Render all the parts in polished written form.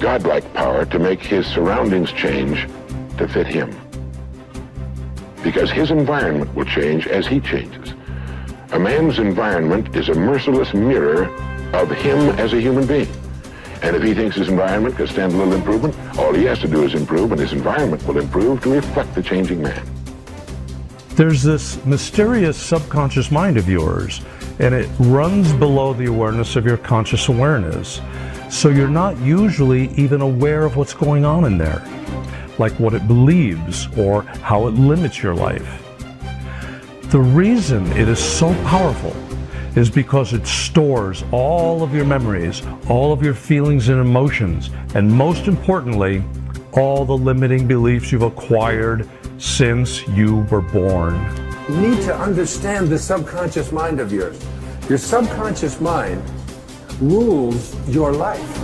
godlike power to make his surroundings change to fit him. Because his environment will change as he changes. A man's environment is a merciless mirror of him as a human being. And if he thinks his environment can stand a little improvement, all he has to do is improve, and his environment will improve to reflect the changing man. There's this mysterious subconscious mind of yours, and it runs below the awareness of your conscious awareness. So you're not usually even aware of what's going on in there, like what it believes or how it limits your life. The reason it is so powerful is because it stores all of your memories, all of your feelings and emotions, and most importantly, all the limiting beliefs you've acquired since you were born. You need to understand the subconscious mind of yours. Your subconscious mind rules your life.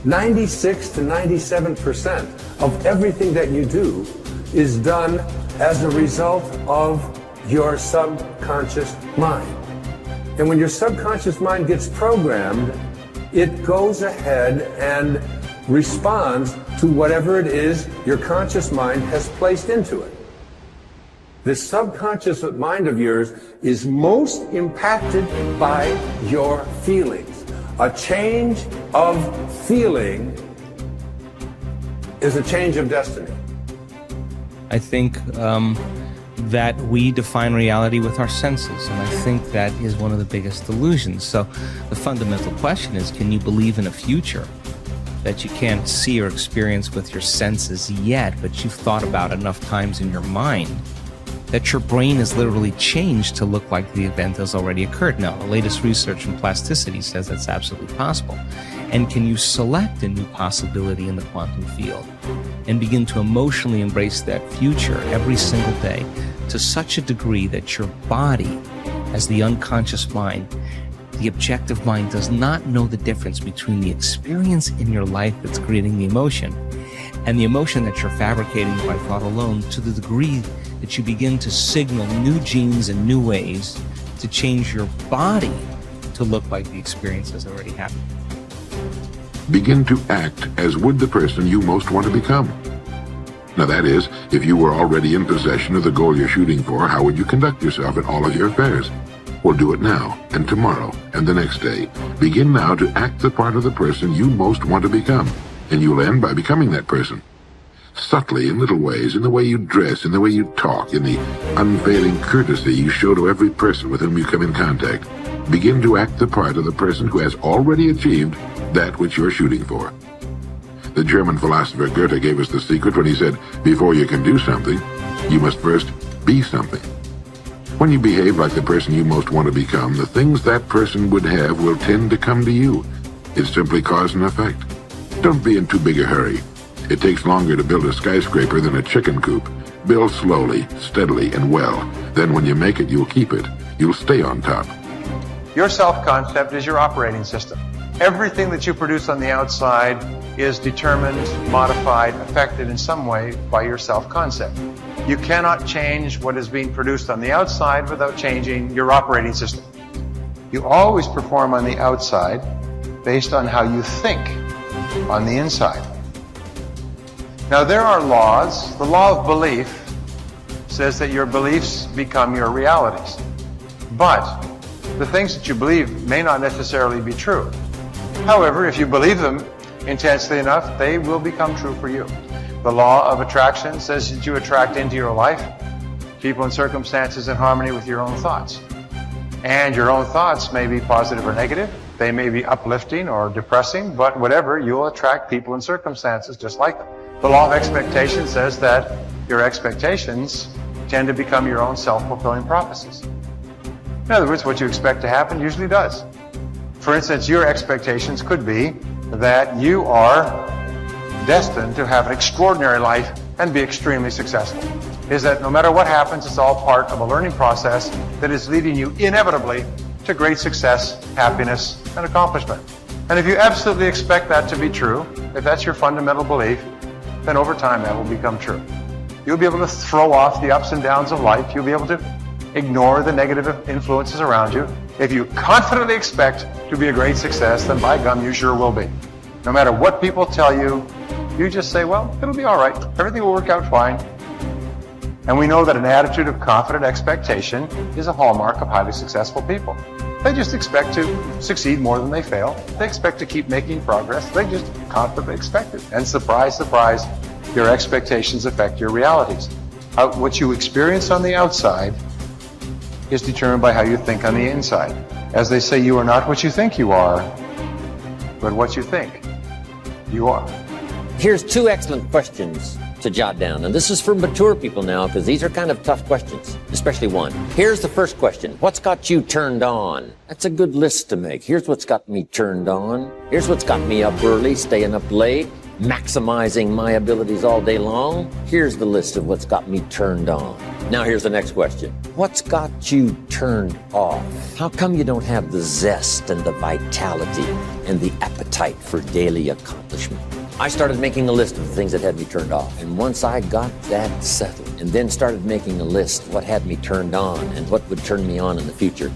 96 to 97% of everything that you do is done as a result of your subconscious mind. And when your subconscious mind gets programmed, it goes ahead and responds to whatever it is your conscious mind has placed into it. This subconscious mind of yours is most impacted by your feelings. A change of feeling is a change of destiny. I think that we define reality with our senses, and I think that is one of the biggest delusions. So the fundamental question is, can you believe in a future that you can't see or experience with your senses yet, but you've thought about enough times in your mind that your brain has literally changed to look like the event has already occurred? Now, the latest research in plasticity says that's absolutely possible. And can you select a new possibility in the quantum field and begin to emotionally embrace that future every single day to such a degree that your body, as the unconscious mind, the objective mind, does not know the difference between the experience in your life that's creating the emotion and the emotion that you're fabricating by thought alone, to the degree that you begin to signal new genes and new ways to change your body to look like the experience has already happened. Begin to act as would the person you most want to become. Now that is, if you were already in possession of the goal you're shooting for, how would you conduct yourself in all of your affairs? Well, do it now, and tomorrow, and the next day. Begin now to act the part of the person you most want to become, and you'll end by becoming that person. Subtly, in little ways, in the way you dress, in the way you talk, in the unfailing courtesy you show to every person with whom you come in contact. Begin to act the part of the person who has already achieved that which you're shooting for. The German philosopher Goethe gave us the secret when he said, before you can do something, you must first be something. When you behave like the person you most want to become, the things that person would have will tend to come to you. It's simply cause and effect. Don't be in too big a hurry. It takes longer to build a skyscraper than a chicken coop. Build slowly, steadily, and well. Then when you make it, you'll keep it. You'll stay on top. Your self-concept is your operating system. Everything that you produce on the outside is determined, modified, affected in some way by your self-concept. You cannot change what is being produced on the outside without changing your operating system. You always perform on the outside based on how you think on the inside. Now there are laws. The law of belief says that your beliefs become your realities. But the things that you believe may not necessarily be true. However, if you believe them intensely enough, they will become true for you. The law of attraction says that you attract into your life people and circumstances in harmony with your own thoughts. And your own thoughts may be positive or negative. They may be uplifting or depressing, but whatever, you'll attract people and circumstances just like them. The law of expectation says that your expectations tend to become your own self-fulfilling prophecies. In other words, what you expect to happen usually does. For instance, your expectations could be that you are destined to have an extraordinary life and be extremely successful. Is that no matter what happens, it's all part of a learning process that is leading you inevitably to great success, happiness, and accomplishment. And if you absolutely expect that to be true, if that's your fundamental belief, then over time that will become true. You'll be able to throw off the ups and downs of life. You'll be able to ignore the negative influences around you. If you confidently expect to be a great success, then by gum, you sure will be. No matter what people tell you, you just say, well, it'll be all right. Everything will work out fine. And we know that an attitude of confident expectation is a hallmark of highly successful people. They just expect to succeed more than they fail. They expect to keep making progress. They just confidently expect it. And surprise, surprise, your expectations affect your realities. What you experience on the outside is determined by how you think on the inside. As they say, you are not what you think you are, but what you think you are. Here's 2 excellent questions to jot down. And this is for mature people now, because these are kind of tough questions, especially one. Here's the first question. What's got you turned on? That's a good list to make. Here's what's got me turned on. Here's what's got me up early, staying up late, maximizing my abilities all day long. Here's the list of what's got me turned on. Now here's the next question. What's got you turned off? How come you don't have the zest and the vitality and the appetite for daily accomplishment? I started making a list of the things that had me turned off. And once I got that settled and then started making a list of what had me turned on and what would turn me on in the future,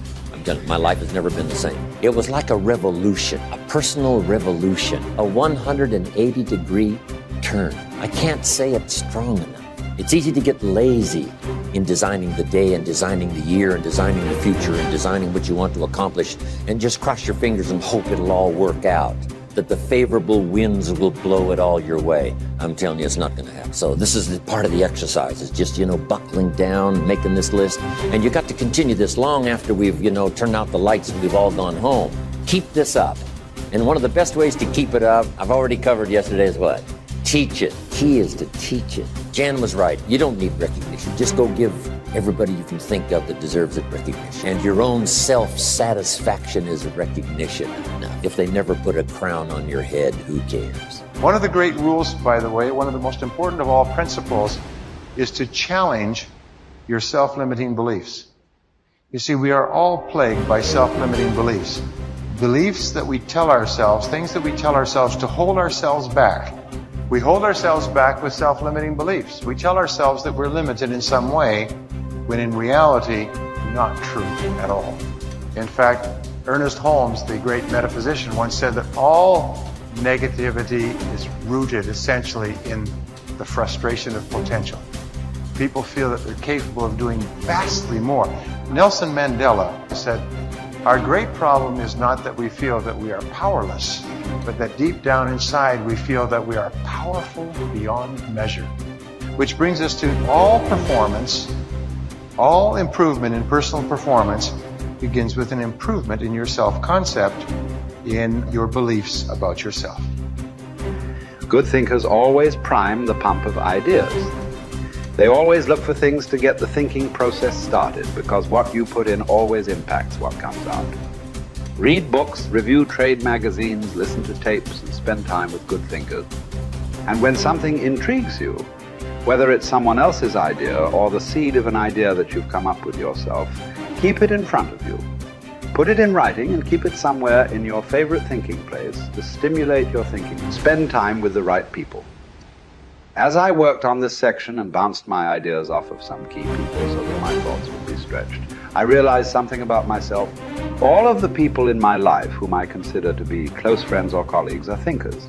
my life has never been the same. It was like a revolution, a personal revolution, a 180-degree turn. I can't say it strong enough. It's easy to get lazy in designing the day and designing the year and designing the future and designing what you want to accomplish and just cross your fingers and hope it'll all work out, that the favorable winds will blow it all your way. I'm telling you, it's not going to happen. So this is part of the exercise. It's just, buckling down, making this list. And you got to continue this long after we've, turned out the lights and we've all gone home. Keep this up. And one of the best ways to keep it up, I've already covered yesterday, is what? Teach it. Key is to teach it. Jan was right. You don't need recognition. Just go give everybody you can think of that deserves it recognition. And your own self-satisfaction is a recognition. Now, if they never put a crown on your head, who cares? One of the great rules, by the way, one of the most important of all principles, is to challenge your self-limiting beliefs. You see, we are all plagued by self-limiting beliefs. Beliefs that we tell ourselves, things that we tell ourselves to hold ourselves back. We hold ourselves back with self-limiting beliefs. We tell ourselves that we're limited in some way, when in reality, not true at all. In fact, Ernest Holmes, the great metaphysician, once said that all negativity is rooted essentially in the frustration of potential. People feel that they're capable of doing vastly more. Nelson Mandela said, our great problem is not that we feel that we are powerless, but that deep down inside we feel that we are powerful beyond measure. Which brings us to all performance, all improvement in personal performance begins with an improvement in your self-concept, in your beliefs about yourself. Good thinkers always prime the pump of ideas. They always look for things to get the thinking process started, because what you put in always impacts what comes out. Read books, review trade magazines, listen to tapes, and spend time with good thinkers. And when something intrigues you, whether it's someone else's idea or the seed of an idea that you've come up with yourself, keep it in front of you. Put it in writing and keep it somewhere in your favorite thinking place to stimulate your thinking. Spend time with the right people. As I worked on this section and bounced my ideas off of some key people so that my thoughts would be stretched, I realized something about myself. All of the people in my life whom I consider to be close friends or colleagues are thinkers.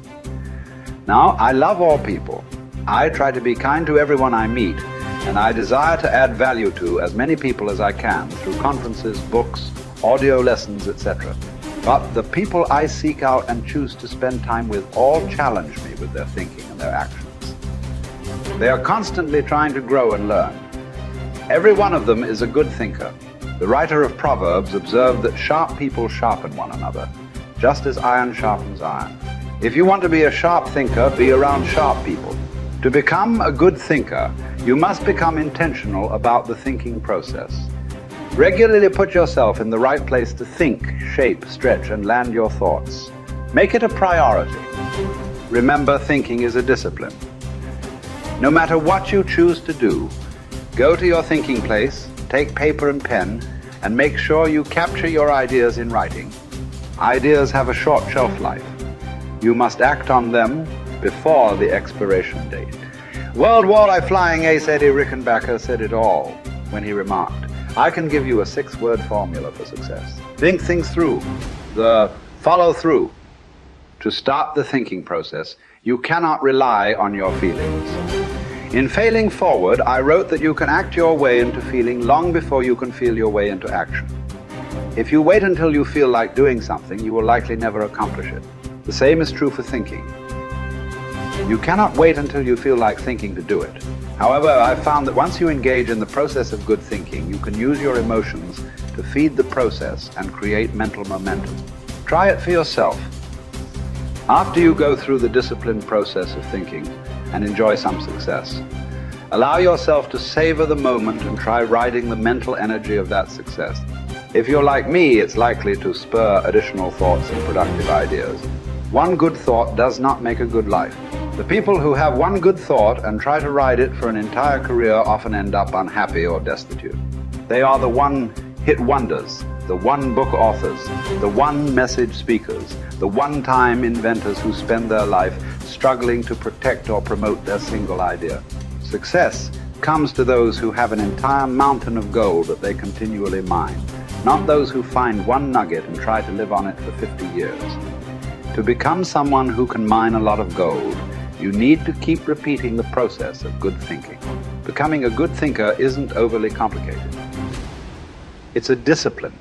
Now, I love all people. I try to be kind to everyone I meet, and I desire to add value to as many people as I can through conferences, books, audio lessons, etc. But the people I seek out and choose to spend time with all challenge me with their thinking and their actions. They are constantly trying to grow and learn. Every one of them is a good thinker. The writer of Proverbs observed that sharp people sharpen one another, just as iron sharpens iron. If you want to be a sharp thinker, be around sharp people. To become a good thinker, you must become intentional about the thinking process. Regularly put yourself in the right place to think, shape, stretch, and land your thoughts. Make it a priority. Remember, thinking is a discipline. No matter what you choose to do, go to your thinking place, take paper and pen, and make sure you capture your ideas in writing. Ideas have a short shelf life. You must act on them before the expiration date. World Walleye flying ace Eddie Rickenbacker said it all when he remarked, I can give you a 6-word formula for success. Think things through. The follow through. to start the thinking process, you cannot rely on your feelings. In Failing Forward, I wrote that you can act your way into feeling long before you can feel your way into action. If you wait until you feel like doing something, you will likely never accomplish it. The same is true for thinking. You cannot wait until you feel like thinking to do it. However, I've found that once you engage in the process of good thinking, you can use your emotions to feed the process and create mental momentum. Try it for yourself. After you go through the disciplined process of thinking and enjoy some success, allow yourself to savor the moment and try riding the mental energy of that success. If you're like me, it's likely to spur additional thoughts and productive ideas. One good thought does not make a good life. The people who have one good thought and try to ride it for an entire career often end up unhappy or destitute. They are the one-hit wonders, the one-book authors, the one-message speakers, the one-time inventors who spend their life struggling to protect or promote their single idea. Success comes to those who have an entire mountain of gold that they continually mine, not those who find one nugget and try to live on it for 50 years. To become someone who can mine a lot of gold, you need to keep repeating the process of good thinking. Becoming a good thinker isn't overly complicated. It's a discipline.